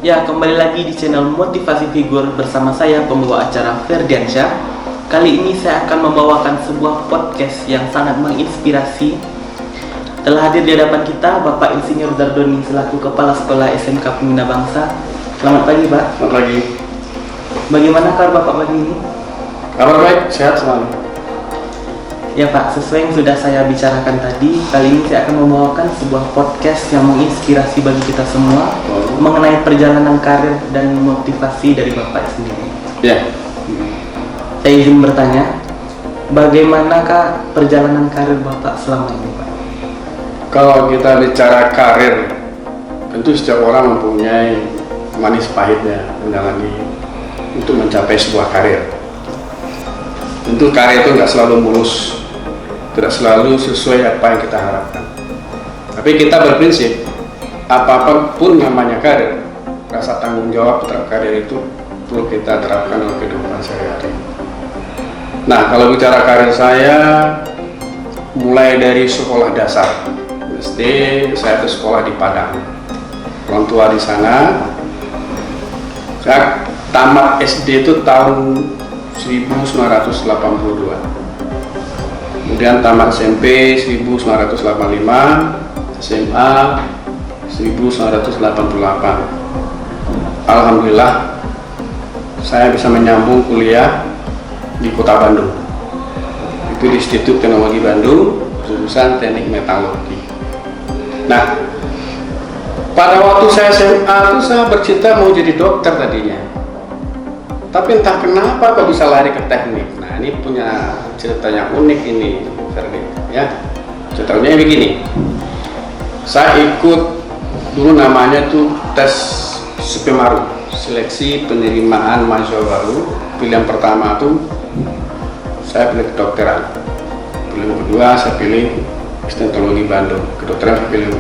Ya, kembali lagi di channel Motivasi Figur bersama saya pembawa acara Ferdiansyah. Kali ini saya akan membawakan sebuah podcast yang sangat menginspirasi. Telah hadir di hadapan kita Bapak Insinyur Zardoni selaku Kepala Sekolah SMK Pembina Bangsa. Selamat pagi, Pak. Selamat pagi. Bagaimana kabar Bapak pagi ini? Kabar baik, sehat selalu. Ya Pak, sesuai yang sudah saya bicarakan tadi, kali ini saya akan membawakan sebuah podcast yang menginspirasi bagi kita semua mengenai perjalanan karir dan motivasi dari Bapak sendiri. Ya. Saya izin bertanya, bagaimanakah perjalanan karir Bapak selama ini, Pak? Kalau kita bicara karir, tentu setiap orang mempunyai manis pahitnya menjalani untuk mencapai sebuah karir. Tentu karir itu nggak selalu mulus, tidak selalu sesuai apa yang kita harapkan. Tapi kita berprinsip, apapun namanya karir, rasa tanggung jawab terhadap karir itu perlu kita terapkan dalam kehidupan sehari-hari. Nah, kalau bicara karir saya, mulai dari sekolah dasar, SD, saya itu sekolah di Padang, orang tua di sana. Saya tamat SD itu tahun 1982. Kemudian tamat SMP 1985, SMA 1988. Alhamdulillah saya bisa menyambung kuliah di Kota Bandung. Itu di Institut Teknologi Bandung, jurusan Teknik Metalurgi. Nah, pada waktu saya SMA itu saya bercita mau jadi dokter tadinya. Tapi entah kenapa kok bisa lari ke teknik. Nah, ini punya cerita yang unik ini, Ferdi. Ya, ceritanya begini. Saya ikut dulu namanya tuh tes SPMARU, seleksi penerimaan mahasiswa baru. Pilihan pertama tuh saya pilih kedokteran. Pilihan kedua saya pilih teknologi Bandung, kedokteran saya pilih.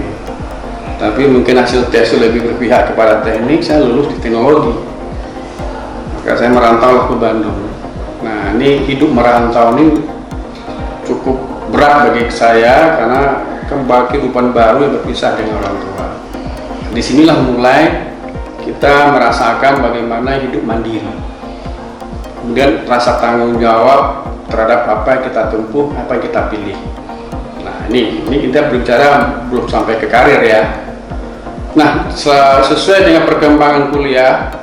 Tapi mungkin hasil tes lebih berpihak kepada teknik, saya lulus di teknologi. Maka saya merantau ke Bandung. Nah, ini hidup merantau ini cukup berat bagi saya karena kembali kehidupan baru yang berpisah dengan orang tua. Disinilah mulai kita merasakan bagaimana hidup mandiri. Kemudian rasa tanggung jawab terhadap apa yang kita tempuh, apa yang kita pilih. Nah, ini kita berbicara belum sampai ke karir ya. Nah, sesuai dengan perkembangan kuliah,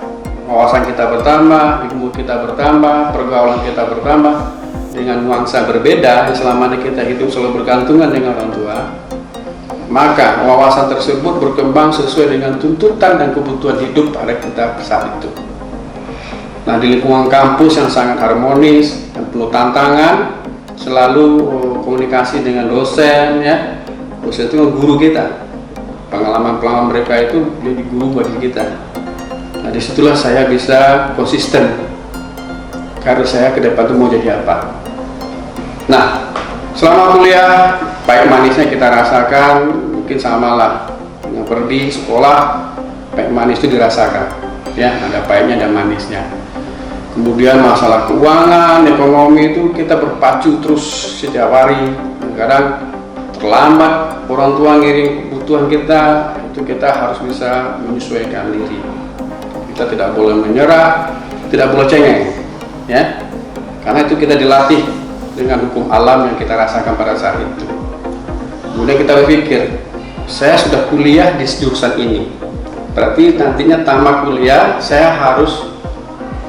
wawasan kita bertambah, ilmu kita bertambah, pergaulan kita bertambah dengan nuansa berbeda yang selama ini kita hidup selalu bergantungan dengan orang tua. Maka wawasan tersebut berkembang sesuai dengan tuntutan dan kebutuhan hidup pada kita saat itu. Nah, di lingkungan kampus yang sangat harmonis dan penuh tantangan, selalu komunikasi dengan dosen ya. Dosen itu guru kita. Pengalaman-pengalaman mereka itu jadi guru bagi kita. Nah, disitulah saya bisa konsisten karir saya ke depan itu mau jadi apa. Nah, selama kuliah baik manisnya kita rasakan, mungkin samalah yang pergi sekolah, baik manis itu dirasakan ya, ada pahitnya ada manisnya. Kemudian masalah keuangan, ekonomi itu kita berpacu terus setiap hari. Kadang terlambat orang tua ngirim kebutuhan kita, itu kita harus bisa menyesuaikan diri. Kita tidak boleh menyerah, tidak boleh cengeng, ya. Karena itu kita dilatih dengan hukum alam yang kita rasakan pada saat itu. Kemudian kita berpikir, saya sudah kuliah di jurusan ini, berarti nantinya tamat kuliah saya harus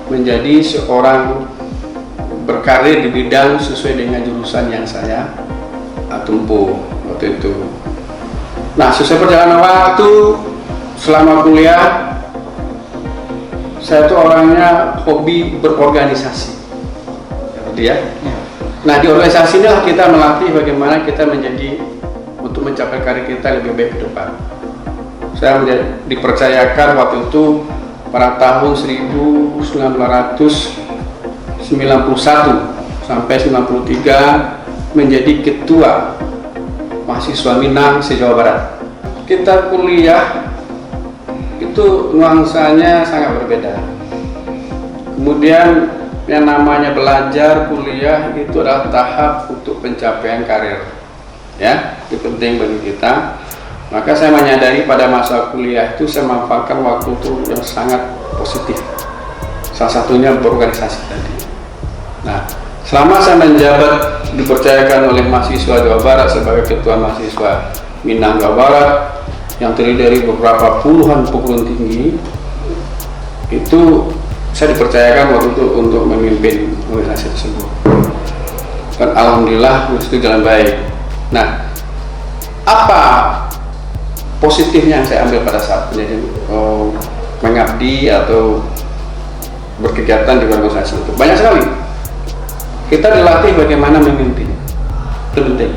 menjadi seorang berkarir di bidang sesuai dengan jurusan yang saya tempuh waktu itu. Nah, sesuai perjalanan waktu selama kuliah, saya tuh orangnya hobi berorganisasi, seperti ya. Nah, di organisasi inilah kita melatih bagaimana kita menjadi untuk mencapai karir kita lebih baik ke depan. Saya dipercayakan waktu itu pada tahun 1991 sampai 93 menjadi ketua mahasiswa Minang se-Jawa Barat. Kita kuliah itu nuansanya sangat berbeda. Kemudian yang namanya belajar kuliah itu adalah tahap untuk pencapaian karir, ya, itu penting bagi kita. Maka saya menyadari pada masa kuliah itu saya memanfaatkan waktu itu yang sangat positif. Salah satunya berorganisasi tadi. Nah, selama saya menjabat dipercayakan oleh mahasiswa Jawa Barat sebagai ketua mahasiswa Minang Jawa Barat yang terdiri dari beberapa puluhan perguruan tinggi, itu saya dipercayakan waktu itu untuk memimpin organisasi tersebut. Dan alhamdulillah itu jalan baik. Nah, apa positifnya yang saya ambil pada saat menjadi mengabdi atau berkegiatan di organisasi itu? Banyak sekali. Kita dilatih bagaimana memimpin, itu penting.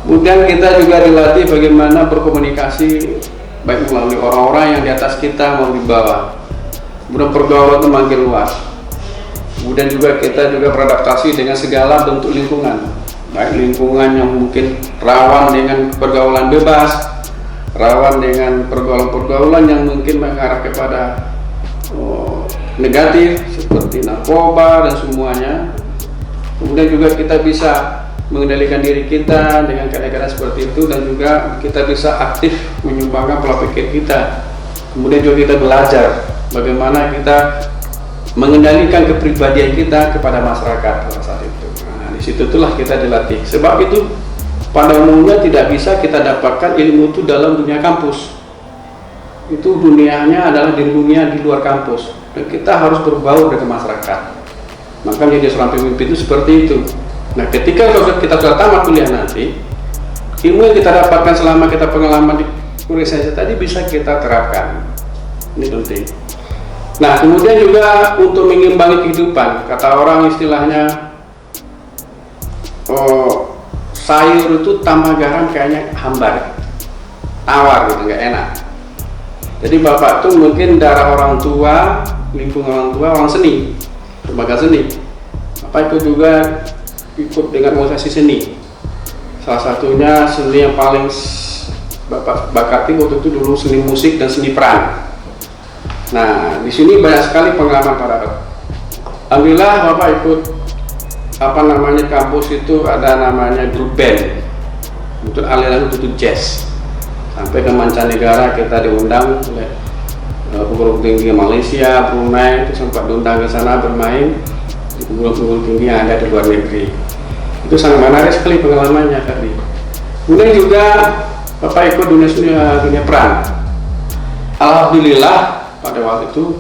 Kemudian kita juga dilatih bagaimana berkomunikasi baik melalui orang-orang yang di atas kita maupun di bawah. Kemudian pergaulan itu makin luas. Kemudian juga kita juga beradaptasi dengan segala bentuk lingkungan, baik lingkungan yang mungkin rawan dengan pergaulan bebas, rawan dengan pergaulan-pergaulan yang mungkin mengarah kepada negatif seperti narkoba dan semuanya. Kemudian juga kita bisa mengendalikan diri kita dengan keadaan seperti itu, dan juga kita bisa aktif menyumbangkan pola pikir kita. Kemudian juga kita belajar bagaimana kita mengendalikan kepribadian kita kepada masyarakat pada saat itu. Nah, di situ itulah kita dilatih. Sebab itu pada umumnya tidak bisa kita dapatkan ilmu itu dalam dunia kampus. Itu dunianya adalah di dunia di luar kampus, dan kita harus berbaur dengan masyarakat. Maka menjadi seorang pemimpin itu seperti itu. Nah, ketika kita sudah tamat kuliah nanti, ilmu yang kita dapatkan selama kita pengalaman di organisasi tadi bisa kita terapkan. Ini penting. Nah, kemudian juga untuk mengimbangi kehidupan, kata orang istilahnya sayur itu tambah garam kayaknya hambar, tawar gitu, nggak enak. Jadi bapak tuh mungkin darah orang tua, lingkungan orang tua, orang seni, lembaga seni. Bapak itu juga ikut dengan organisasi seni. Salah satunya seni yang paling bapak bakati waktu itu dulu seni musik dan seni peran. Nah, di sini banyak sekali pengalaman para. Alhamdulillah bapak ikut kampus itu ada namanya grup band untuk aliran untuk jazz. Sampai ke mancanegara kita diundang oleh perguruan tinggi Malaysia, Brunei, itu sempat diundang ke sana bermain di perguruan tinggi yang ada di luar negeri. Itu sangat menarik sekali pengalamannya tadi. Kemudian juga bapak ikut dunia peran. Alhamdulillah pada waktu itu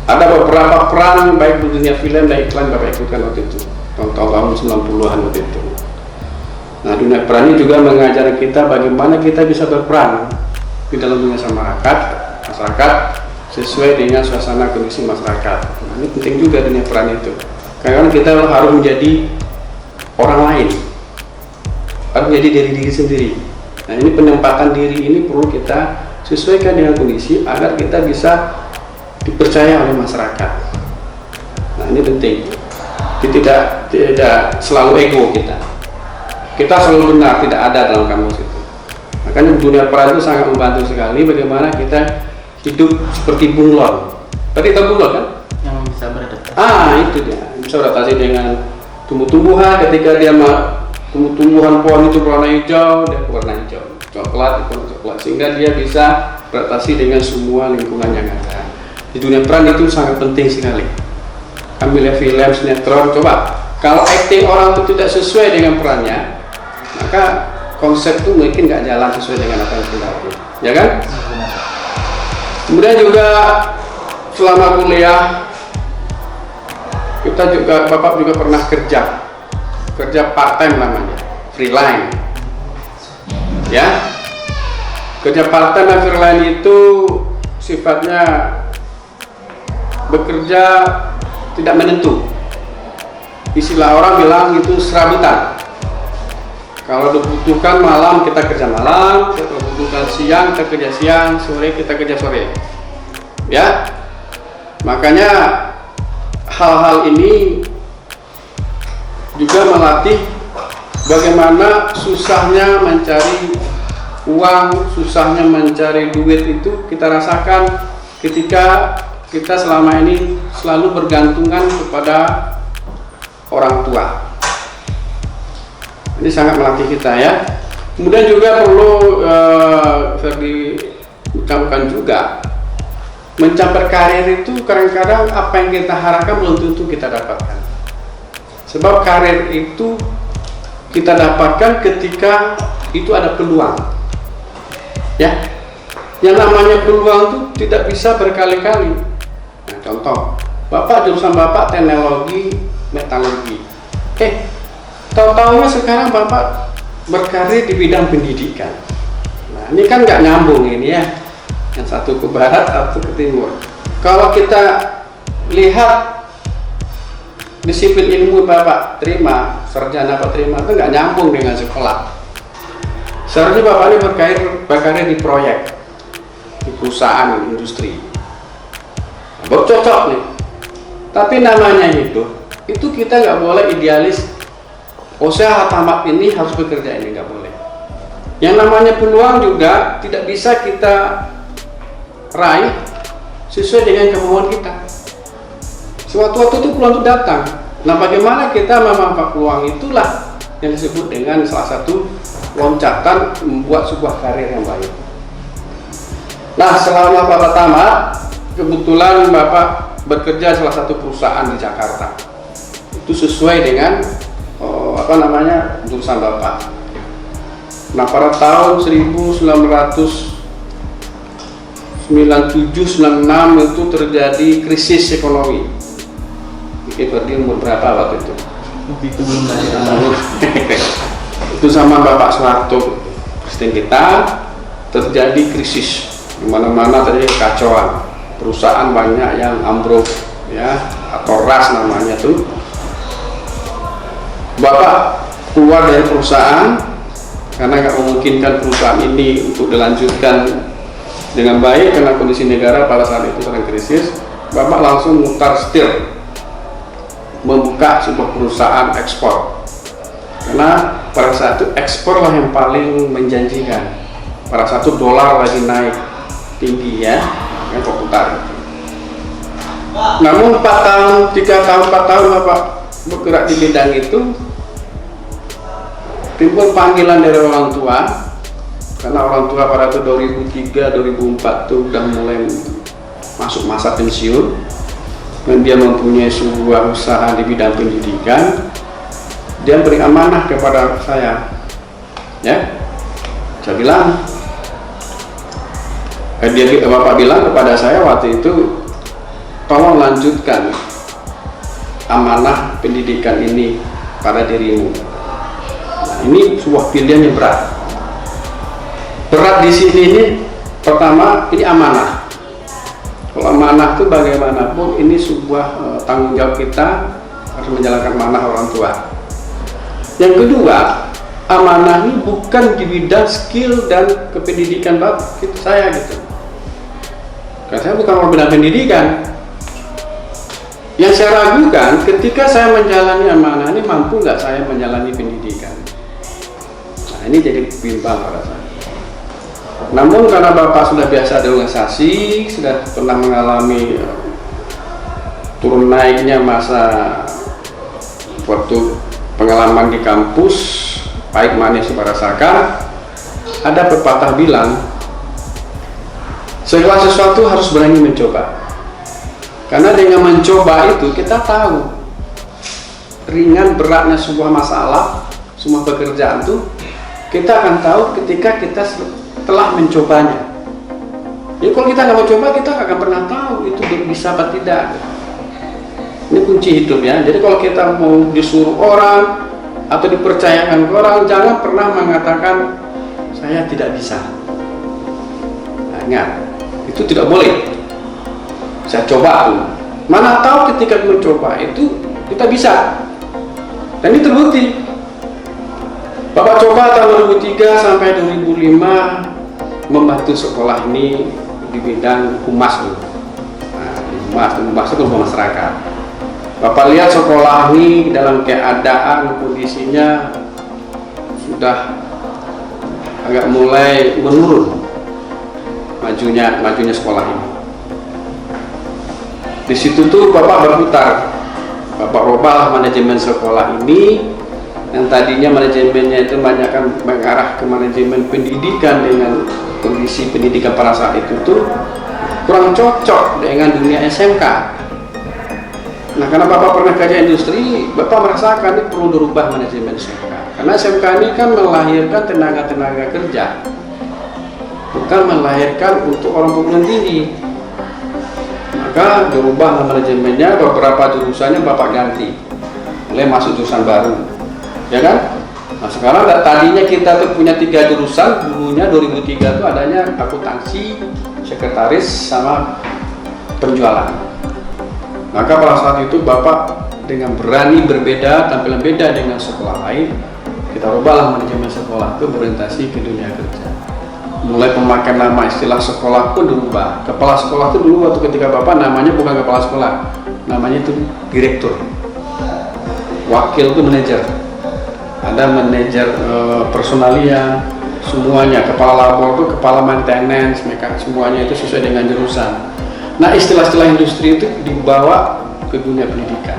ada beberapa peran baik di dunia film dan iklan bapak ikutkan waktu itu tahun 90-an waktu itu. Nah, dunia peran ini juga mengajar kita bagaimana kita bisa berperan di dalam dunia masyarakat sesuai dengan suasana kondisi masyarakat. Nah, ini penting juga dunia peran itu, karena kita harus menjadi orang lain, harus menjadi diri sendiri. Nah, ini penempatan diri ini perlu kita sesuaikan dengan kondisi agar kita bisa dipercaya oleh masyarakat. Nah, ini penting. Tidak selalu ego kita. Kita selalu benar, tidak ada dalam kamus itu. Makanya dunia peran itu sangat membantu sekali bagaimana kita hidup seperti bunglon. Tadi tahu bunglon kan? Yang bisa beradaptasi. Itu dia. Bisa beradaptasi dengan tumbuh-tumbuhan. Ketika dia tumbuh-tumbuhan pohon itu berwarna hijau, dia berwarna hijau. Coklat itu warna coklat. Sehingga dia bisa beradaptasi dengan semua lingkungan yang ada. Di dunia peran itu sangat penting sekali. Kami lihat film, sinetron, coba kalau akting orang itu tidak sesuai dengan perannya, maka konsep itu mungkin nggak jalan sesuai dengan apa yang kita lakukan, ya kan? Kemudian juga selama kuliah kita juga, bapak juga pernah kerja part time namanya, freelance, ya. Kerja part time dan freelance itu sifatnya bekerja tidak menentu. Istilah orang bilang itu serabutan. Kalau dibutuhkan malam kita kerja malam, kalau dibutuhkan siang kita kerja siang, sore kita kerja sore. Ya, makanya hal-hal ini juga melatih bagaimana susahnya mencari uang, susahnya mencari duit itu kita rasakan ketika kita selama ini selalu bergantungan kepada orang tua. Ini sangat melatih kita, ya. Kemudian juga perlu Ferdi ucapkan juga, mencapai karir itu kadang-kadang apa yang kita harapkan belum tentu kita dapatkan. Sebab karir itu kita dapatkan ketika itu ada peluang. Ya, yang namanya peluang itu tidak bisa berkali-kali. Nah, contoh, jurusan Bapak teknologi metalurgi. Tahu-tahunya sekarang Bapak berkarir di bidang pendidikan. Nah, ini kan nggak nyambung ini ya. Yang satu ke barat, satu ke timur. Kalau kita lihat disiplin ilmu Bapak terima, sarjana Bapak terima, itu nggak nyambung dengan sekolah. Seharusnya Bapak ini berkarir di proyek, di perusahaan, industri. Bapak cocok nih. Tapi namanya itu kita nggak boleh idealis. Saya tamat ini harus bekerja ini, nggak boleh. Yang namanya peluang juga tidak bisa kita raih sesuai dengan kemauan kita. Sewaktu-waktu itu peluang itu datang. Nah, bagaimana kita memanfaatkan peluang itulah yang disebut dengan salah satu loncatan membuat sebuah karir yang baik. Nah, selama Bapak tamat, kebetulan Bapak bekerja salah satu perusahaan di Jakarta. Itu sesuai dengan jurusan Bapak. Nah, pada tahun 1997-96 itu terjadi krisis ekonomi. Mungkin Ferdi umur berapa waktu itu? Itu belum lahir. Itu sama Bapak Soeharto, presiden kita, terjadi krisis. Di mana-mana terjadi kekacauan. Perusahaan banyak yang ambruk, ya, atau ras namanya tuh. Bapak keluar dari perusahaan karena nggak memungkinkan perusahaan ini untuk dilanjutkan dengan baik karena kondisi negara pada saat itu sedang krisis. Bapak langsung mutar setir membuka sebuah perusahaan ekspor, karena pada saat itu ekspor lah yang paling menjanjikan. Pada saat itu dolar lagi naik tinggi ya, yang populer. Namun 4 tahun Bapak bergerak di bidang itu, timbul panggilan dari orang tua, karena orang tua pada itu 2003-2004 tuh udah mulai masuk masa pensiun, dan dia mempunyai sebuah usaha di bidang pendidikan. Dia beri amanah kepada saya, ya. Saya bilang, Bapak bilang kepada saya waktu itu, tolong lanjutkan amanah pendidikan ini pada dirimu. Ini sebuah pilihan yang berat. Berat di sini ini pertama ini amanah. Kalau amanah itu bagaimanapun ini sebuah tanggung jawab kita harus menjalankan amanah orang tua. Yang kedua, amanah ini bukan di bidang skill dan kependidikan Bapak, itu saya gitu. Karena saya bukan orang bidang pendidikan. Yang saya ragukan ketika saya menjalani amanah ini, mampu nggak saya menjalani pendidikan. Nah, ini jadi bimbang pada saya. Namun karena Bapak sudah biasa di organisasi, sudah pernah mengalami turun naiknya masa waktu pengalaman di kampus, pahit manis pada rasakan, ada pepatah bilang, segala sesuatu harus berani mencoba. Karena dengan mencoba itu kita tahu ringan beratnya sebuah masalah, semua pekerjaan itu kita akan tahu ketika kita telah mencobanya. Jadi kalau kita nggak mencoba, kita nggak akan pernah tahu itu bisa apa tidak. Ini kunci hidup ya. Jadi kalau kita mau disuruh orang atau dipercayakan ke orang, jangan pernah mengatakan saya tidak bisa. Nah, ingat, itu tidak boleh. Saya coba tuh. Mana tahu ketika mencoba itu kita bisa. Dan ini terbukti. Bapak coba tahun 2003 sampai 2005 membantu sekolah ini di bidang humas dulu. Nah, humas itu masyarakat. Bapak lihat sekolah ini dalam keadaan kondisinya sudah agak mulai menurun majunya sekolah ini. Di situ tuh Bapak berputar, Bapak rubah manajemen sekolah ini yang tadinya manajemennya itu banyak kan mengarah ke manajemen pendidikan dengan kondisi pendidikan pada saat itu tuh kurang cocok dengan dunia SMK. Nah, karena Bapak pernah kerja industri, Bapak merasakan ini perlu dirubah manajemen SMK. Karena SMK ini kan melahirkan tenaga-tenaga kerja, bukan melahirkan untuk orang perguruan tinggi. Maka dirubah manajemennya, beberapa jurusannya Bapak ganti, mulai masuk jurusan baru, ya kan? Nah, sekarang tadinya kita tuh punya 3 jurusan, dulunya 2003 itu adanya akuntansi, sekretaris, sama penjualan. Maka pada saat itu Bapak dengan berani berbeda, tampilan beda dengan sekolah lain, kita rubahlah manajemen sekolah itu berorientasi ke dunia kerja. Mulai pemakaian nama istilah sekolah pun dirubah. Kepala sekolah itu dulu waktu ketika Bapak namanya bukan kepala sekolah, namanya itu direktur. Wakil itu manajer. Ada manajer personalia, semuanya. Kepala labor itu kepala maintenance, mereka semuanya itu sesuai dengan jurusan. Nah, istilah-istilah industri itu dibawa ke dunia pendidikan.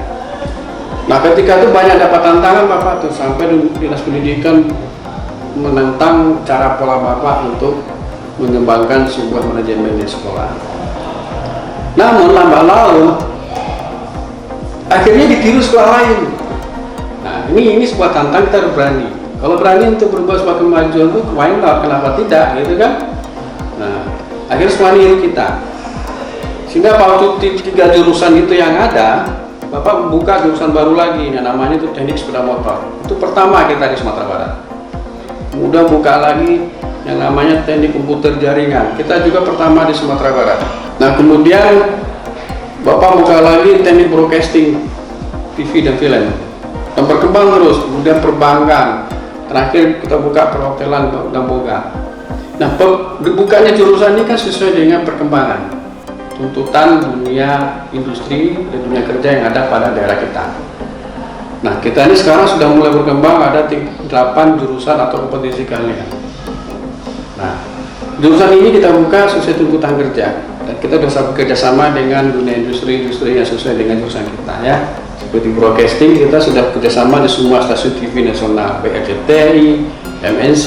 Nah, ketika itu banyak dapat tantangan Bapak tuh, sampai dinas pendidikan menentang cara pola Bapak untuk mengembangkan sebuah manajemen di sekolah. Namun lambat laun akhirnya ditiru sekolah lain. Nah, ini sebuah tantangan, kita harus berani. Kalau berani untuk berbuat sebuah kemajuan itu, why not? Kenapa tidak, gitu kan? Nah, akhirnya sekolah niru kita. Sehingga waktu 3 jurusan itu yang ada, Bapak buka jurusan baru lagi, yang namanya itu teknik sepeda motor. Itu pertama kita di Sumatera Barat. Kemudian buka lagi yang namanya teknik komputer jaringan. Kita juga pertama di Sumatera Barat. Nah, kemudian Bapak buka lagi teknik broadcasting, TV dan film. Dan berkembang terus, kemudian perbankan. Terakhir kita buka perhotelan dan boga. Nah, dibukanya jurusan ini kan sesuai dengan perkembangan tuntutan dunia industri dan dunia kerja yang ada pada daerah kita. Nah, kita ini sekarang sudah mulai berkembang, ada 8 jurusan atau kompetisi kalian. Nah, jurusan ini kita buka sesuai tuntutan kerja, dan kita bisa bekerja sama dengan dunia industri yang sesuai dengan jurusan kita, ya. Seperti broadcasting, kita sudah bekerjasama di semua stasiun TV nasional, BRCTI, MNC,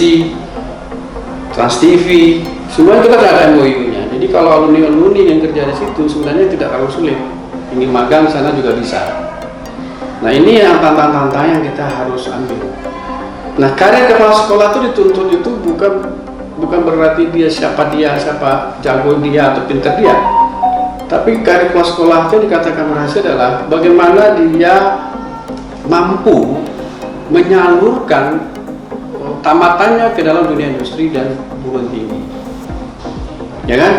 Trans TV, semua kita ada MOU-nya. Jadi kalau alumni yang kerja di situ sebenarnya tidak terlalu sulit, ingin magang sana juga bisa. Nah, ini yang tantangan-tantangan yang kita harus ambil. Nah, karir kepala sekolah itu dituntut itu bukan berarti siapa jago dia atau pintar dia. Tapi karir kepala sekolah itu dikatakan berhasil adalah bagaimana dia mampu menyalurkan tamatannya ke dalam dunia industri dan perguruan tinggi. Ya kan?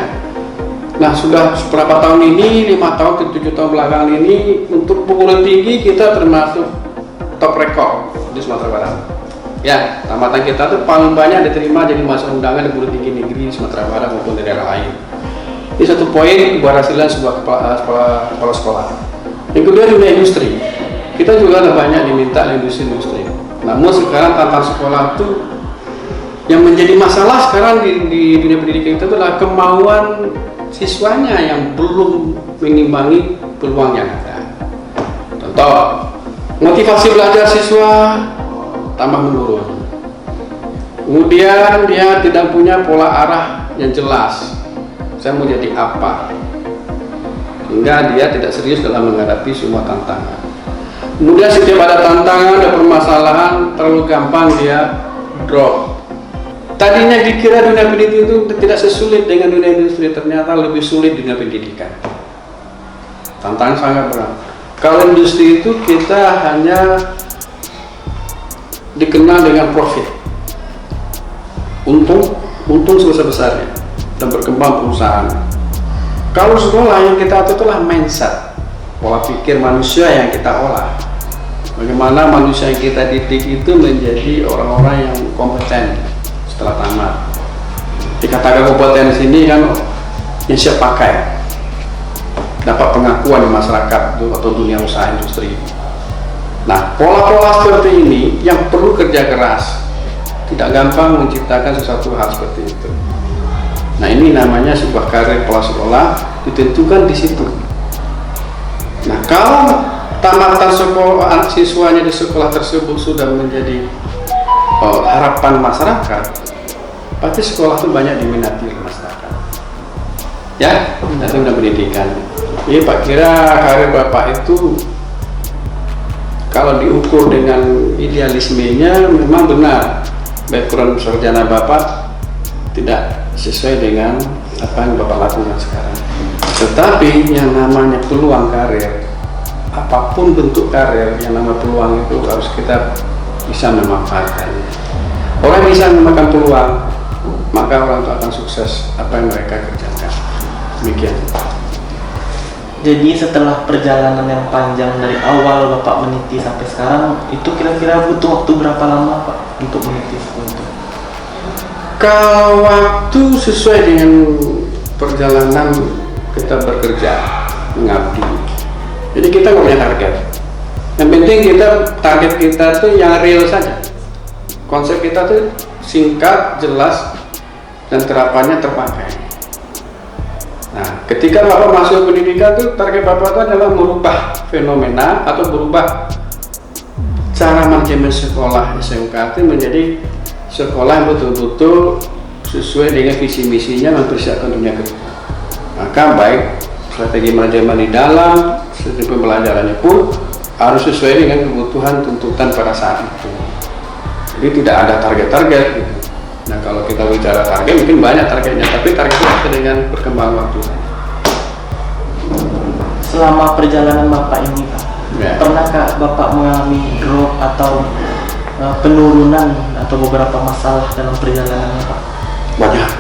Nah, sudah berapa tahun ini, 5 tahun ke 7 tahun belakangan ini, untuk perguruan tinggi kita termasuk top rekor di Sumatera Barat. Ya, tamatan kita tuh paling banyak diterima jadi mahasiswa undangan di perguruan tinggi negeri Sumatera Barat maupun di daerah lain. Ini satu poin keberhasilan sebuah kepala sekolah. Yang kedua, dunia industri. Kita juga ada banyak diminta oleh industri. Namun sekarang tantangan sekolah itu yang menjadi masalah sekarang di dunia pendidikan itu adalah kemauan siswanya yang belum mengimbangi peluang yang ada. Contoh, motivasi belajar siswa tambah menurun. Kemudian dia tidak punya pola arah yang jelas. Saya mau jadi apa? Hingga dia tidak serius dalam menghadapi semua tantangan. Kemudian setiap ada tantangan, ada permasalahan, terlalu gampang dia drop. Tadinya dikira dunia pendidikan itu tidak sesulit dengan dunia industri, ternyata lebih sulit dunia pendidikan. Tantangan sangat berat. Kalau industri itu kita hanya dikenal dengan profit, untung sebesar-besarnya dan berkembang perusahaan. Kalau sekolah yang kita atur itulah mindset, pola pikir manusia yang kita olah. Bagaimana manusia yang kita didik itu menjadi orang-orang yang kompeten setelah tamat. Dikatakan kompeten di sini kan yang siap pakai, dapat pengakuan di masyarakat atau dunia usaha industri. Nah, pola-pola seperti ini yang perlu kerja keras, tidak gampang menciptakan sesuatu hal seperti itu. Nah, ini namanya sebuah karir kepala sekolah ditentukan di situ. Nah, kalau tamatan sekolah, anak siswanya di sekolah tersebut sudah menjadi harapan masyarakat, pasti sekolah itu banyak diminati oleh masyarakat. Ya, nanti udah pendidikan. Jadi Pak kira karir Bapak itu kalau diukur dengan idealismenya memang benar, background sarjana Bapak tidak sesuai dengan apa yang Bapak lakukan sekarang. Tetapi yang namanya peluang karir, apapun bentuk karir, yang namanya peluang itu harus kita bisa memanfaatkannya. Orang bisa memakan peluang, maka orang itu akan sukses apa yang mereka kerjakan. Demikian. Jadi setelah perjalanan yang panjang dari awal Bapak meniti sampai sekarang, itu kira-kira butuh waktu berapa lama Pak untuk meniti itu? Kalau waktu sesuai dengan perjalanan kita bekerja, mengabdi. Jadi kita nggak punya target. Yang penting target kita tuh yang real saja. Konsep kita tuh singkat, jelas, dan terapannya terpakai. Nah, ketika Bapak masuk pendidikan tuh target Bapak itu adalah merubah fenomena atau berubah cara manajemen sekolah SMK itu menjadi sekolah yang betul-betul sesuai dengan visi misinya mempersiapkan dunia kerja. Maka baik strategi manajemen di dalam, strategi pembelajarannya pun harus sesuai dengan kebutuhan tuntutan pada saat itu. Jadi tidak ada target-target gitu. Nah kalau kita bicara target mungkin banyak targetnya, tapi targetnya itu dengan perkembangan waktu. Selama perjalanan Bapak ini Pak, pernahkah Bapak mengalami drop atau penurunan atau beberapa masalah dalam perjalanannya Pak? Banyak.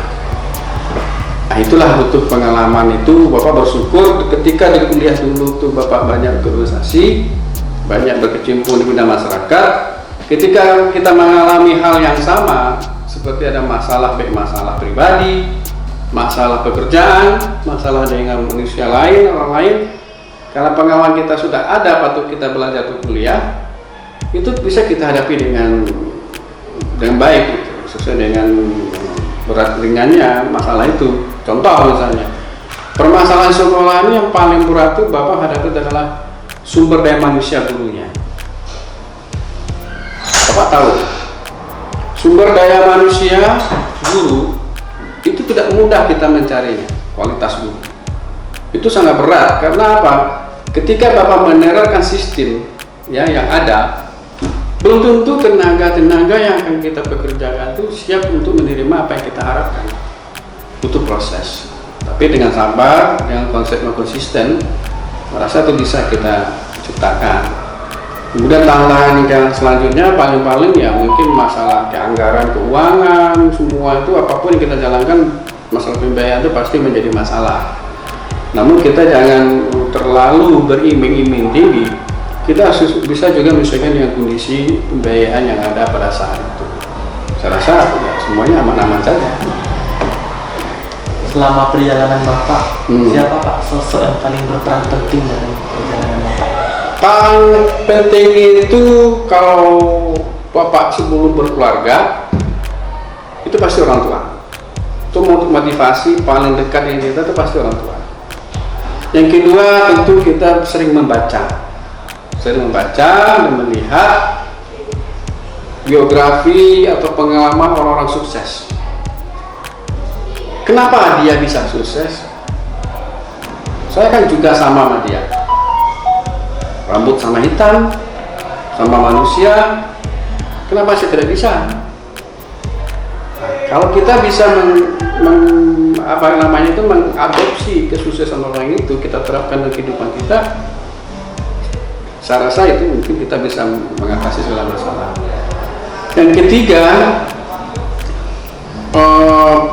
Nah itulah butuh pengalaman itu. Bapak bersyukur ketika di kuliah dulu tuh Bapak banyak berorganisasi, banyak berkecimpung di bidang masyarakat. Ketika kita mengalami hal yang sama, seperti ada masalah, baik masalah pribadi, masalah pekerjaan, masalah dengan manusia lain, orang lain, karena pengalaman kita sudah ada, patut kita belajar untuk kuliah, itu bisa kita hadapi dengan baik, gitu, sesuai dengan berat ringannya masalah itu. Contoh misalnya, permasalahan sekolah ini yang paling berat itu Bapak hadapi adalah sumber daya manusia gurunya. Bapak tahu, sumber daya manusia guru itu tidak mudah kita mencarinya, kualitas guru. Itu sangat berat, karena apa? Ketika Bapak menerapkan sistem ya yang ada, belum tentu tenaga-tenaga yang akan kita pekerjakan itu siap untuk menerima apa yang kita harapkan. Butuh proses, tapi dengan sabar, dengan konsep yang konsisten, merasa itu bisa kita ciptakan. Kemudian tantangan yang selanjutnya paling-paling ya mungkin masalah keanggaran, keuangan, semua itu apapun yang kita jalankan, masalah pembiayaan itu pasti menjadi masalah. Namun kita jangan terlalu beriming-iming tinggi. Kita bisa juga menyesuaikan dengan kondisi pembiayaan yang ada pada saat itu. Saya rasa ya, semuanya aman-aman saja. Selama perjalanan Bapak, siapa Pak sosok yang paling berperan penting dalam perjalanan Bapak? Paling penting itu kalau Bapak sebelum berkeluarga itu pasti orang tua. Itu untuk motivasi paling dekat yang kita itu pasti orang tua. Yang kedua tentu kita sering membaca dan melihat biografi atau pengalaman orang-orang sukses. Kenapa dia bisa sukses? Saya kan juga sama sama dia. Rambut sama hitam, sama manusia. Kenapa saya tidak bisa? Nah, kalau kita bisa mengadopsi kesuksesan orang itu, kita terapkan dalam kehidupan kita, saya rasa itu mungkin kita bisa mengatasi segala masalah. Yang ketiga,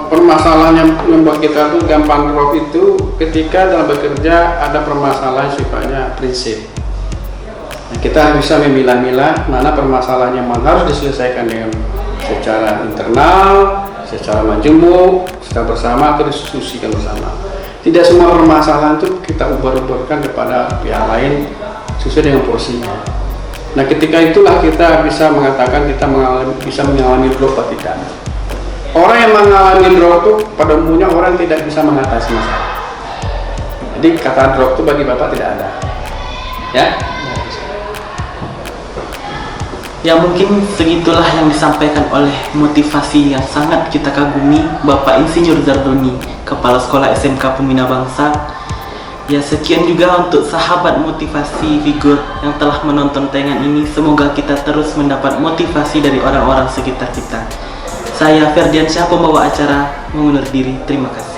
permasalahan yang membuat kita tuh gampang drop itu ketika dalam bekerja ada permasalahan sifatnya prinsip. Nah, kita bisa memilah-milah mana permasalahan yang harus diselesaikan dengan secara internal, secara majemuk, secara bersama atau diskusikan bersama. Tidak semua permasalahan itu kita ubah-ubahkan kepada pihak lain sesuai dengan porsinya. Nah, ketika itulah kita bisa mengatakan kita bisa mengalami drop atau tidak. Orang yang mengalami drop itu pada umumnya orang tidak bisa mengatasi masalah. Jadi kata drop itu bagi Bapak tidak ada. Ya. Ya mungkin segitulah yang disampaikan oleh motivasi yang sangat kita kagumi Bapak Insinyur Zardoni, Kepala Sekolah SMK Pembina Bangsa. Ya sekian juga untuk sahabat motivasi figur yang telah menonton tayangan ini. Semoga kita terus mendapat motivasi dari orang-orang sekitar kita. Saya Ferdiansyah, pembawa acara, mengundur diri. Terima kasih.